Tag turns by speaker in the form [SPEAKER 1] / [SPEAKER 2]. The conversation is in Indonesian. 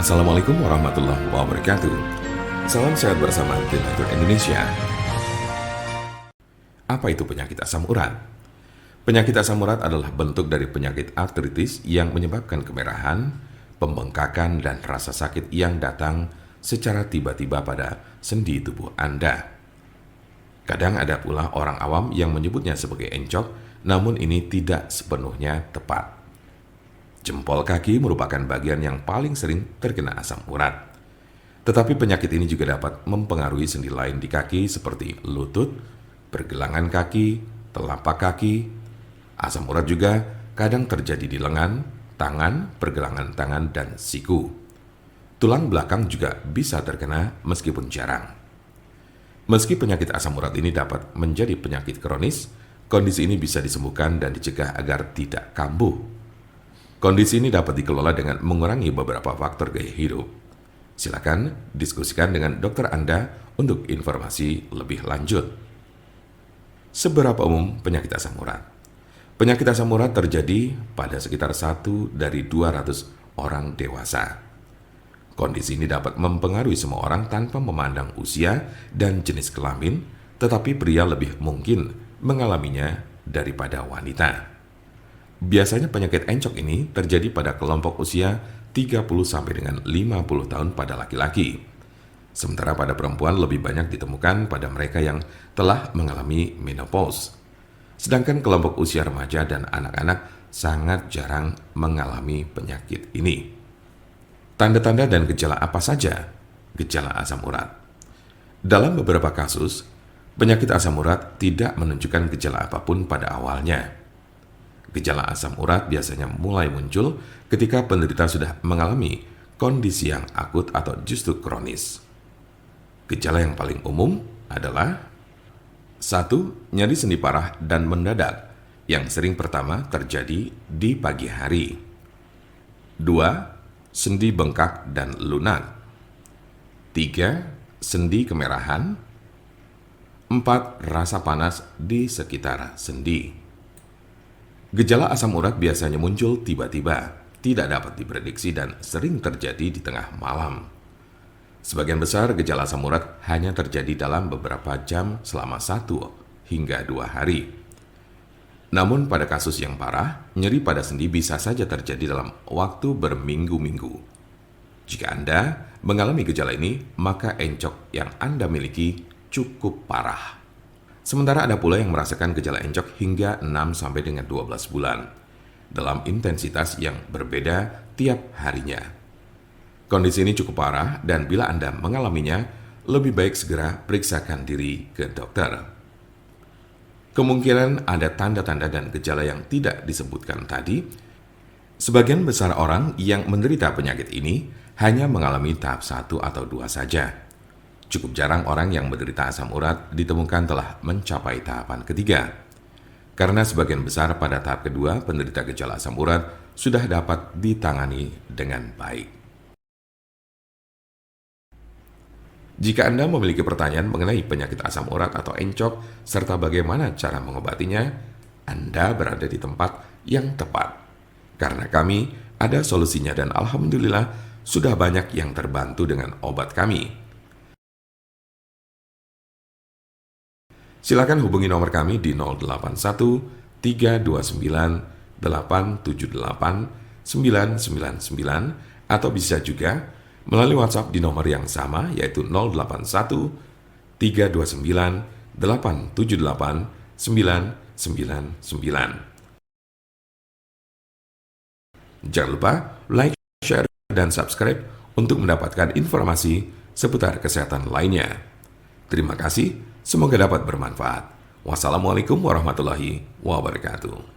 [SPEAKER 1] Assalamualaikum warahmatullahi wabarakatuh. Salam sehat bersama Donatur Indonesia. Apa itu penyakit asam urat? Penyakit asam urat adalah bentuk dari penyakit artritis yang menyebabkan kemerahan, pembengkakan, dan rasa sakit yang datang secara tiba-tiba pada sendi tubuh Anda. Kadang ada pula orang awam yang menyebutnya sebagai encok, namun ini tidak sepenuhnya tepat. Jempol kaki merupakan bagian yang paling sering terkena asam urat. Tetapi penyakit ini juga dapat mempengaruhi sendi lain di kaki seperti lutut, pergelangan kaki, telapak kaki. Asam urat juga kadang terjadi di lengan, tangan, pergelangan tangan, dan siku. Tulang belakang juga bisa terkena meskipun jarang. Meski penyakit asam urat ini dapat menjadi penyakit kronis, kondisi ini bisa disembuhkan dan dicegah agar tidak kambuh. Kondisi ini dapat dikelola dengan mengurangi beberapa faktor gaya hidup. Silakan diskusikan dengan dokter Anda untuk informasi lebih lanjut. Seberapa umum penyakit asam urat? Penyakit asam urat terjadi pada sekitar 1 dari 200 orang dewasa. Kondisi ini dapat mempengaruhi semua orang tanpa memandang usia dan jenis kelamin, tetapi pria lebih mungkin mengalaminya daripada wanita. Biasanya penyakit encok ini terjadi pada kelompok usia 30 sampai dengan 50 tahun pada laki-laki. Sementara pada perempuan lebih banyak ditemukan pada mereka yang telah mengalami menopause. Sedangkan kelompok usia remaja dan anak-anak sangat jarang mengalami penyakit ini. Tanda-tanda dan gejala apa saja gejala asam urat? Dalam beberapa kasus, penyakit asam urat tidak menunjukkan gejala apapun pada awalnya. Gejala asam urat biasanya mulai muncul ketika penderita sudah mengalami kondisi yang akut atau justru kronis. Gejala yang paling umum adalah 1. Nyeri sendi parah dan mendadak yang sering pertama terjadi di pagi hari. 2. Sendi bengkak dan lunak. 3. Sendi kemerahan. 4. Rasa panas di sekitar sendi. Gejala asam urat biasanya muncul tiba-tiba, tidak dapat diprediksi dan sering terjadi di tengah malam. Sebagian besar gejala asam urat hanya terjadi dalam beberapa jam selama 1 hingga 2 hari. Namun pada kasus yang parah, nyeri pada sendi bisa saja terjadi dalam waktu berminggu-minggu. Jika Anda mengalami gejala ini, maka encok yang Anda miliki cukup parah. Sementara ada pula yang merasakan gejala encok hingga 6 sampai dengan 12 bulan dalam intensitas yang berbeda tiap harinya. Kondisi ini cukup parah dan bila Anda mengalaminya, lebih baik segera periksakan diri ke dokter. Kemungkinan ada tanda-tanda dan gejala yang tidak disebutkan tadi. Sebagian besar orang yang menderita penyakit ini hanya mengalami tahap 1 atau 2 saja. Cukup jarang orang yang menderita asam urat ditemukan telah mencapai tahapan ketiga. Karena sebagian besar pada tahap kedua, penderita gejala asam urat sudah dapat ditangani dengan baik. Jika Anda memiliki pertanyaan mengenai penyakit asam urat atau encok, serta bagaimana cara mengobatinya, Anda berada di tempat yang tepat. Karena kami ada solusinya dan alhamdulillah sudah banyak yang terbantu dengan obat kami. Silakan hubungi nomor kami di 081 329 878 999 atau bisa juga melalui WhatsApp di nomor yang sama yaitu 081 329 878 999. Jangan lupa like, share, dan subscribe untuk mendapatkan informasi seputar kesehatan lainnya. Terima kasih. Semoga dapat bermanfaat. Wassalamualaikum warahmatullahi wabarakatuh.